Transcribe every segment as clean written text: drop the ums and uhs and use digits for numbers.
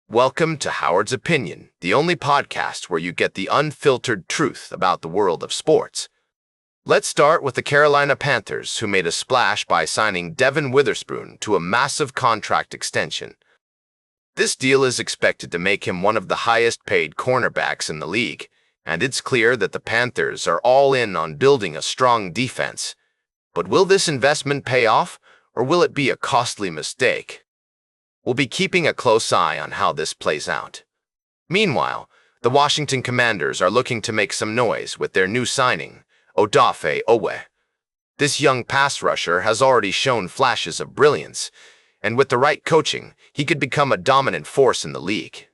Welcome to Howard's Opinion, the only podcast where you get the unfiltered truth about the world of sports. Let's start with the Carolina Panthers, who made a splash by signing Devon Witherspoon to a massive contract extension. This deal is expected to make him one of the highest-paid cornerbacks in the league, and it's clear that the Panthers are all in on building a strong defense. But will this investment pay off, or will it be a costly mistake? We'll be keeping a close eye on how this plays out. Meanwhile, the Washington Commanders are looking to make some noise with their new signing, Odafe Oweh. This young pass rusher has already shown flashes of brilliance, and with the right coaching, he could become a dominant force in the league.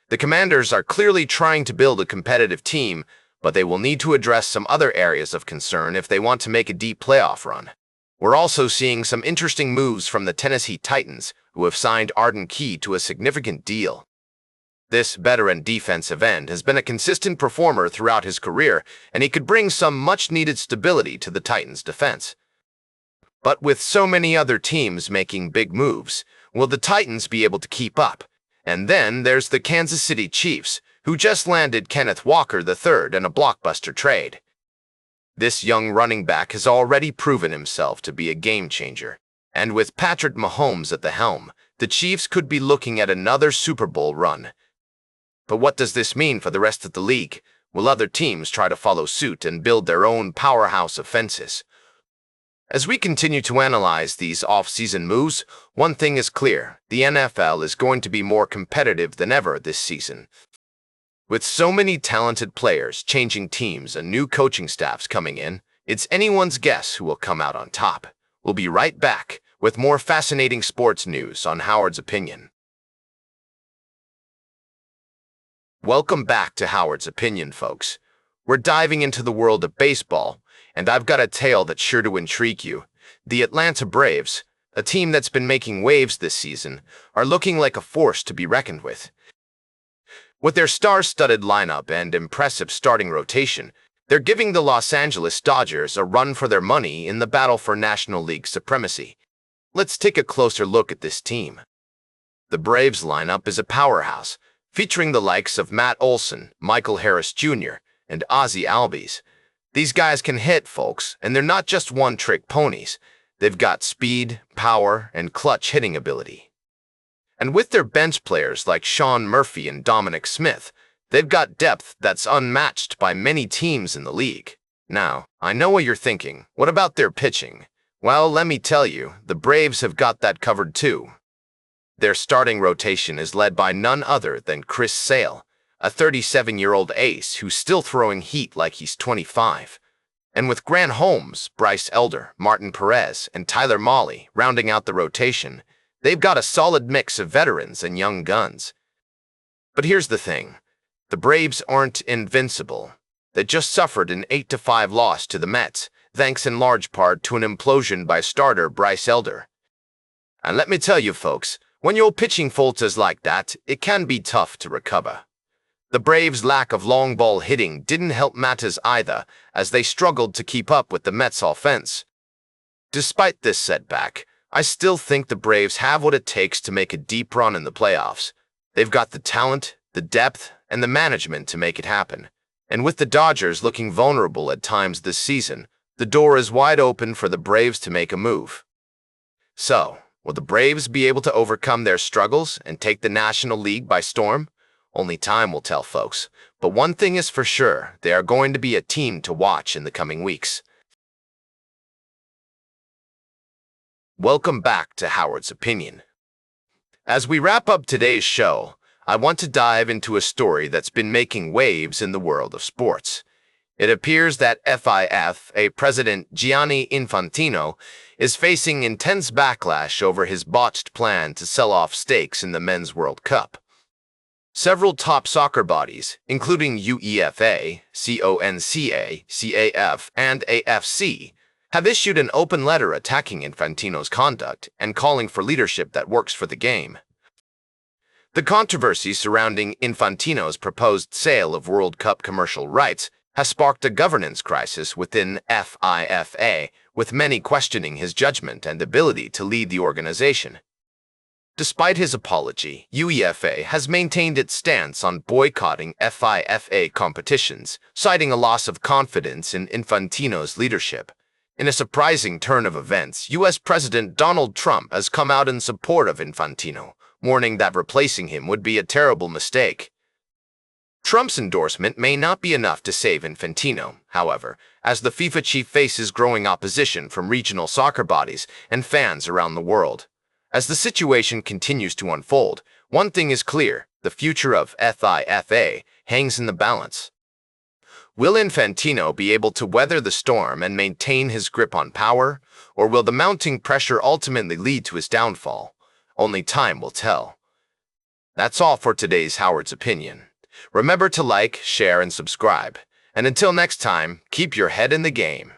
The Commanders are clearly trying to build a competitive team, but they will need to address some other areas of concern if they want to make a deep playoff run. We're also seeing some interesting moves from the Tennessee Titans, who have signed Arden Key to a significant deal. This veteran defensive end has been a consistent performer throughout his career, and he could bring some much-needed stability to the Titans' defense. But with so many other teams making big moves, will the Titans be able to keep up? And then there's the Kansas City Chiefs, who just landed Kenneth Walker III in a blockbuster trade. This young running back has already proven himself to be a game-changer. And with Patrick Mahomes at the helm, the Chiefs could be looking at another Super Bowl run. But what does this mean for the rest of the league? Will other teams try to follow suit and build their own powerhouse offenses? As we continue to analyze these off-season moves, one thing is clear: the NFL is going to be more competitive than ever this season. With so many talented players changing teams and new coaching staffs coming in, it's anyone's guess who will come out on top. We'll be right back with more fascinating sports news on Howard's Opinion. Welcome back to Howard's Opinion, folks. We're diving into the world of baseball, and I've got a tale that's sure to intrigue you. The Atlanta Braves, a team that's been making waves this season, are looking like a force to be reckoned with. With their star-studded lineup and impressive starting rotation, they're giving the Los Angeles Dodgers a run for their money in the battle for National League supremacy. Let's take a closer look at this team. The Braves lineup is a powerhouse, featuring the likes of Matt Olson, Michael Harris Jr., and Ozzie Albies. These guys can hit, folks, and they're not just one-trick ponies. They've got speed, power, and clutch hitting ability. And with their bench players like Sean Murphy and Dominic Smith, they've got depth that's unmatched by many teams in the league. Now, I know what you're thinking. What about their pitching? Well, let me tell you, the Braves have got that covered too. Their starting rotation is led by none other than Chris Sale, a 37-year-old ace who's still throwing heat like he's 25. And with Grant Holmes, Bryce Elder, Martin Perez, and Tyler Mahle rounding out the rotation, they've got a solid mix of veterans and young guns. But here's the thing. The Braves aren't invincible. They just suffered an 8-5 loss to the Mets, thanks in large part to an implosion by starter Bryce Elder. And let me tell you, folks, when your pitching falters like that, it can be tough to recover. The Braves' lack of long ball hitting didn't help matters either, as they struggled to keep up with the Mets' offense. Despite this setback, I still think the Braves have what it takes to make a deep run in the playoffs. They've got the talent, the depth, and the management to make it happen. And with the Dodgers looking vulnerable at times this season, the door is wide open for the Braves to make a move. So, will the Braves be able to overcome their struggles and take the National League by storm? Only time will tell, folks. But one thing is for sure, they are going to be a team to watch in the coming weeks. Welcome back to Howard's Opinion. As we wrap up today's show, I want to dive into a story that's been making waves in the world of sports. It appears that FIFA President Gianni Infantino is facing intense backlash over his botched plan to sell off stakes in the Men's World Cup. Several top soccer bodies, including UEFA, CONCA, CAF, and AFC, have issued an open letter attacking Infantino's conduct and calling for leadership that works for the game. The controversy surrounding Infantino's proposed sale of World Cup commercial rights has sparked a governance crisis within FIFA, with many questioning his judgment and ability to lead the organization. Despite his apology, UEFA has maintained its stance on boycotting FIFA competitions, citing a loss of confidence in Infantino's leadership. In a surprising turn of events, U.S. President Donald Trump has come out in support of Infantino, warning that replacing him would be a terrible mistake. Trump's endorsement may not be enough to save Infantino, however, as the FIFA chief faces growing opposition from regional soccer bodies and fans around the world. As the situation continues to unfold, one thing is clear: the future of FIFA hangs in the balance. Will Infantino be able to weather the storm and maintain his grip on power, or will the mounting pressure ultimately lead to his downfall? Only time will tell. That's all for today's Howard's Opinion. Remember to like, share, and subscribe. And until next time, keep your head in the game.